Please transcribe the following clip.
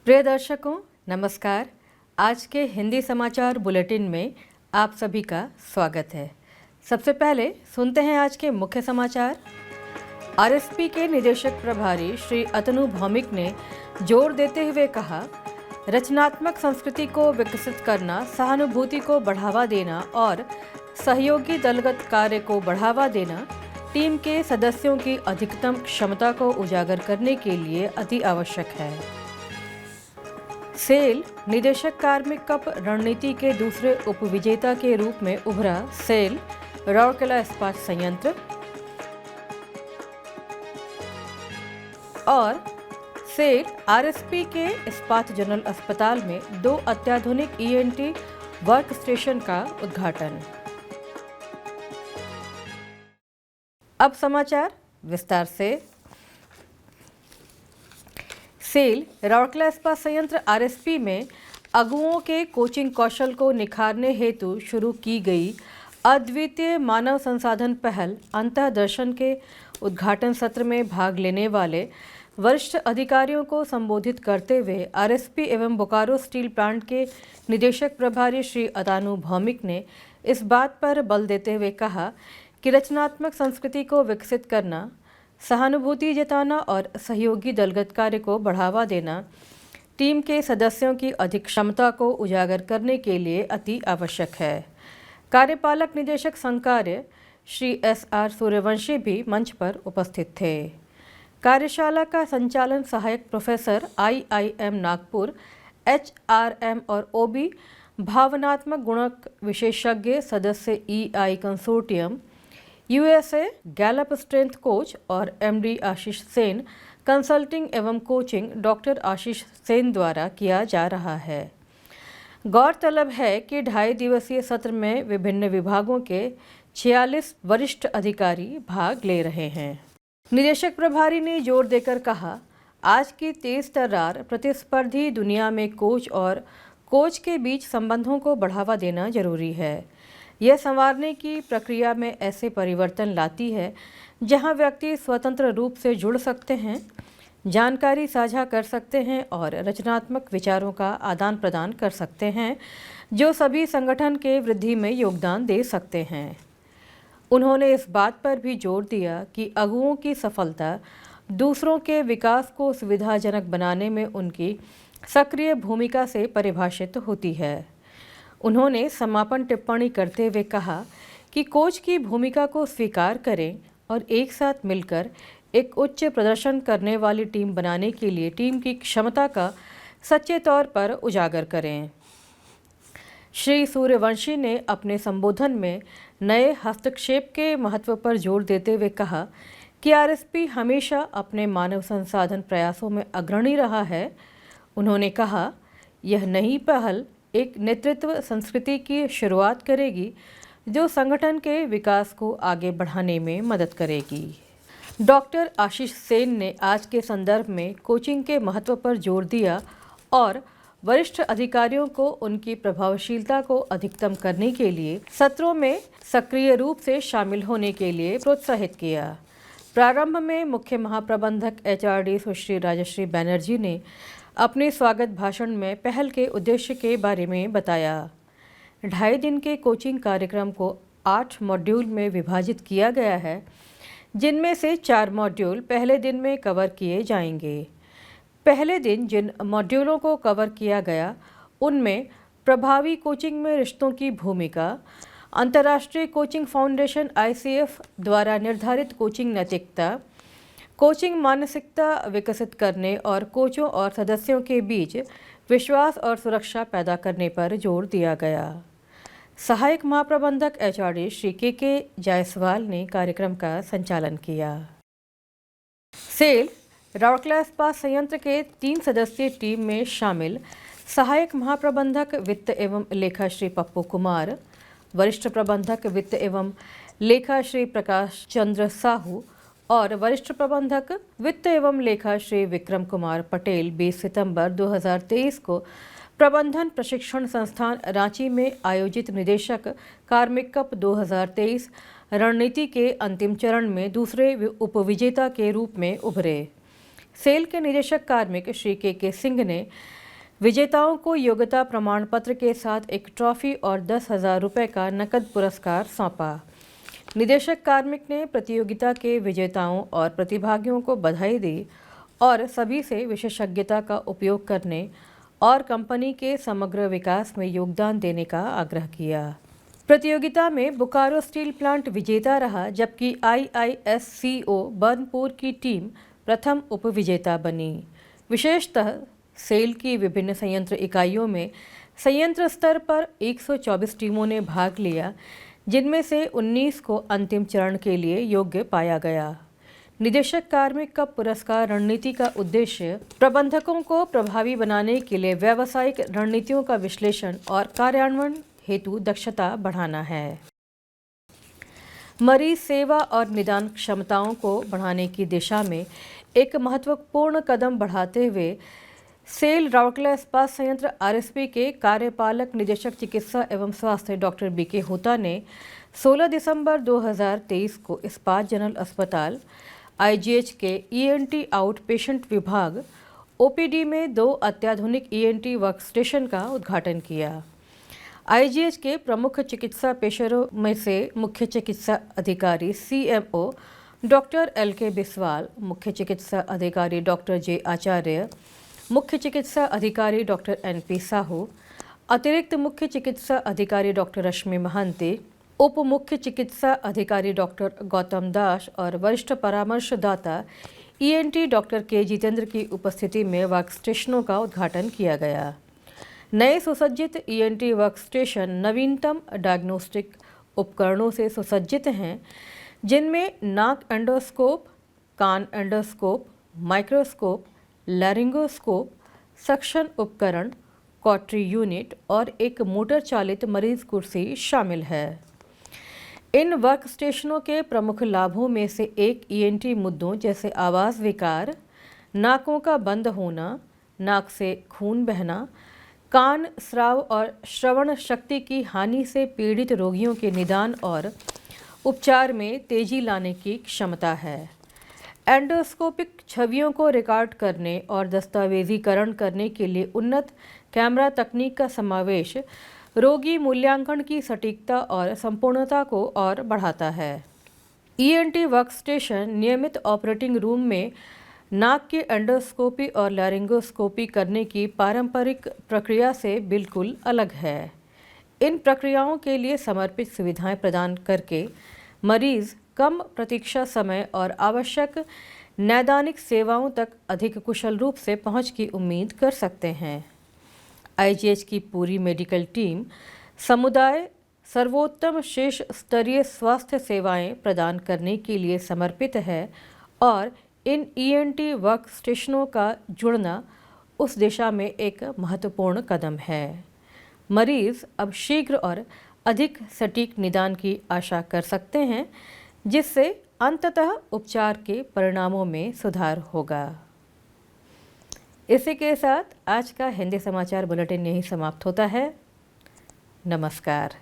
प्रिय दर्शकों, नमस्कार। आज के हिंदी समाचार बुलेटिन में आप सभी का स्वागत है। सबसे पहले सुनते हैं आज के मुख्य समाचार। आरएसपी के निदेशक प्रभारी श्री अतनु भौमिक ने जोर देते हुए कहा, रचनात्मक संस्कृति को विकसित करना, सहानुभूति को बढ़ावा देना और सहयोगी दलगत कार्य को बढ़ावा देना टीम के सदस्यों की अधिकतम क्षमता को उजागर करने के लिए अति आवश्यक है। सेल निदेशक कार्मिक कप रणनीति के दूसरे उपविजेता के रूप में उभरा सेल राउरकेला इस्पात संयंत्र और सेल आरएसपी के इस्पात जनरल अस्पताल में 2 अत्याधुनिक ईएनटी वर्क स्टेशन का उद्घाटन। अब समाचार विस्तार से। सेल राउरकेला इस्पात संयंत्र आरएसपी में अगुओं के कोचिंग कौशल को निखारने हेतु शुरू की गई अद्वितीय मानव संसाधन पहल अंतःदर्शन के उद्घाटन सत्र में भाग लेने वाले वरिष्ठ अधिकारियों को संबोधित करते हुए आरएसपी एवं बोकारो स्टील प्लांट के निदेशक प्रभारी श्री अतनु भौमिक ने इस बात पर बल देते हुए कहा कि रचनात्मक संस्कृति को विकसित करना, सहानुभूति जताना और सहयोगी दलगत कार्य को बढ़ावा देना टीम के सदस्यों की अधिक क्षमता को उजागर करने के लिए अति आवश्यक है। कार्यपालक निदेशक संकार्य श्री एसआर सूर्यवंशी भी मंच पर उपस्थित थे। कार्यशाला का संचालन सहायक प्रोफेसर आईआईएम नागपुर, एचआरएम और ओबी भावनात्मक गुणक विशेषज्ञ सदस्य EI consortium, USA Gallup strength coach और एमडी आशीष सेन कंसल्टिंग एवं कोचिंग डॉक्टर आशीष सेन द्वारा किया जा रहा है। गौरतलब है कि 2.5 दिवसीय सत्र में विभिन्न विभागों के 46 वरिष्ठ अधिकारी भाग ले रहे हैं। निदेशक प्रभारी ने जोर देकर कहा, आज की तेज तर्रार प्रतिस्पर्धी दुनिया में कोच और कोच के बीच संबंधों को बढ़ावा देना जरूरी है। यह संवारने की प्रक्रिया में ऐसे परिवर्तन लाती है जहां व्यक्ति स्वतंत्र रूप से जुड़ सकते हैं, जानकारी साझा कर सकते हैं और रचनात्मक विचारों का आदान प्रदान कर सकते हैं, जो सभी संगठन के वृद्धि में योगदान दे सकते हैं। उन्होंने इस बात पर भी जोर दिया कि अगुओं की सफलता दूसरों के विकास को सुविधाजनक बनाने में उनकी सक्रिय भूमिका से परिभाषित होती है। उन्होंने समापन टिप्पणी करते हुए कहा कि कोच की भूमिका को स्वीकार करें और एक साथ मिलकर एक उच्च प्रदर्शन करने वाली टीम बनाने के लिए टीम की क्षमता का सच्चे तौर पर उजागर करें। श्री सूर्यवंशी ने अपने संबोधन में नए हस्तक्षेप के महत्व पर जोर देते हुए कहा कि आरएसपी हमेशा अपने मानव संसाधन प्रयासों में अग्रणी रहा है। उन्होंने कहा, यह नई पहल एक नेतृत्व संस्कृति की शुरुआत करेगी जो संगठन के विकास को आगे बढ़ाने में मदद करेगी। डॉक्टर आशीष सेन ने आज के संदर्भ में कोचिंग के महत्व पर जोर दिया और वरिष्ठ अधिकारियों को उनकी प्रभावशीलता को अधिकतम करने के लिए सत्रों में सक्रिय रूप से शामिल होने के लिए प्रोत्साहित किया। प्रारंभ में मुख्य महाप्रबंधक एचआरडी सुश्री राजश्री बैनर्जी ने अपने स्वागत भाषण में पहल के उद्देश्य के बारे में बताया। 2.5 दिन के कोचिंग कार्यक्रम को 8 मॉड्यूल में विभाजित किया गया है, जिनमें से 4 मॉड्यूल पहले दिन में कवर किए जाएंगे। पहले दिन जिन मॉड्यूलों को कवर किया गया उनमें प्रभावी कोचिंग में रिश्तों की भूमिका, अंतर्राष्ट्रीय कोचिंग फाउंडेशन आईसीएफ द्वारा निर्धारित कोचिंग नैतिकता, कोचिंग मानसिकता विकसित करने और कोचों और सदस्यों के बीच विश्वास और सुरक्षा पैदा करने पर जोर दिया गया। सहायक महाप्रबंधक एचआरडी श्री के जायसवाल ने कार्यक्रम का संचालन किया। सेल राउरकेला इस्पात संयंत्र के 3 सदस्यीय टीम में शामिल सहायक महाप्रबंधक वित्त एवं लेखा श्री पप्पू कुमार, वरिष्ठ प्रबंधक वित्त एवं लेखा श्री प्रकाश चंद्र साहू और वरिष्ठ प्रबंधक वित्त एवं लेखा श्री विक्रम कुमार पटेल 20 सितंबर 2023 को प्रबंधन प्रशिक्षण संस्थान रांची में आयोजित निदेशक कार्मिक कप 2023 रणनीति के अंतिम चरण में दूसरे उपविजेता के रूप में उभरे। सेल के निदेशक कार्मिक श्री के सिंह ने विजेताओं को योग्यता प्रमाण पत्र के साथ एक ट्रॉफी और 10,000 रुपये का नकद पुरस्कार सौंपा। निदेशक कार्मिक ने प्रतियोगिता के विजेताओं और प्रतिभागियों को बधाई दी और सभी से विशेषज्ञता का उपयोग करने और कंपनी के समग्र विकास में योगदान देने का आग्रह किया। प्रतियोगिता में बोकारो स्टील प्लांट विजेता रहा, जबकि IISCO बर्नपुर की टीम प्रथम उपविजेता बनी। विशेषतः सेल की विभिन्न संयंत्र इकाइयों में संयंत्र स्तर पर 124 टीमों ने भाग लिया, जिनमें से 19 को अंतिम चरण के लिए योग्य पाया गया। निदेशक कार्मिक का पुरस्कार रणनीति का उद्देश्य प्रबंधकों को प्रभावी बनाने के लिए व्यावसायिक रणनीतियों का विश्लेषण और कार्यान्वयन हेतु दक्षता बढ़ाना है। मरीज सेवा और निदान क्षमताओं को बढ़ाने की दिशा में एक महत्वपूर्ण कदम बढ़ाते हुए सेल राउरकेला इस्पात संयंत्र RSP के कार्यपालक निदेशक चिकित्सा एवं स्वास्थ्य डॉक्टर BK होता ने 16 दिसंबर 2023 को इस्पात जनरल अस्पताल IGH के ENT आउट पेशेंट विभाग OPD में 2 अत्याधुनिक ENT वर्कस्टेशन का उद्घाटन किया। IGH के प्रमुख चिकित्सा पेशरों में से मुख्य चिकित्सा अधिकारी CMO डॉक्टर LK बिस्वाल, मुख्य चिकित्सा अधिकारी डॉक्टर J आचार्य, मुख्य चिकित्सा अधिकारी डॉक्टर NP साहू, अतिरिक्त मुख्य चिकित्सा अधिकारी डॉक्टर रश्मि महांती, उप मुख्य चिकित्सा अधिकारी डॉक्टर गौतम दास और वरिष्ठ परामर्शदाता ENT डॉक्टर K जितेंद्र की उपस्थिति में वर्कस्टेशनों का उद्घाटन किया गया। नए सुसज्जित ENT वर्कस्टेशन नवीनतम डायग्नोस्टिक उपकरणों से सुसज्जित हैं, जिनमें नाक एंडोस्कोप, कान एंडोस्कोप, माइक्रोस्कोप, लैरिंगोस्कोप, सक्शन उपकरण, कॉटरी यूनिट और एक मोटर चालित मरीज कुर्सी शामिल है। इन वर्कस्टेशनों के प्रमुख लाभों में से एक ENT मुद्दों जैसे आवाज़ विकार, नाकों का बंद होना, नाक से खून बहना, कान, स्राव और श्रवण शक्ति की हानि से पीड़ित रोगियों के निदान और उपचार में तेजी लाने की क्षमता है। एंडोस्कोपिक छवियों को रिकॉर्ड करने और दस्तावेजीकरण करने के लिए उन्नत कैमरा तकनीक का समावेश रोगी मूल्यांकन की सटीकता और संपूर्णता को और बढ़ाता है। ENT वर्कस्टेशन नियमित ऑपरेटिंग रूम में नाक की एंडोस्कोपी और लैरिंगोस्कोपी करने की पारंपरिक प्रक्रिया से बिल्कुल अलग है। इन प्रक्रियाओं के लिए समर्पित सुविधाएं प्रदान करके मरीज कम प्रतीक्षा समय और आवश्यक नैदानिक सेवाओं तक अधिक कुशल रूप से पहुंच की उम्मीद कर सकते हैं। IGH की पूरी मेडिकल टीम समुदाय सर्वोत्तम शीर्ष स्तरीय स्वास्थ्य सेवाएं प्रदान करने के लिए समर्पित है और इन ENT वर्कस्टेशनों का जुड़ना उस दिशा में एक महत्वपूर्ण कदम है। मरीज अब शीघ्र और अधिक सटीक निदान की आशा कर सकते हैं, जिससे अंततः उपचार के परिणामों में सुधार होगा। इसी के साथ आज का हिंदी समाचार बुलेटिन यहीं समाप्त होता है। नमस्कार।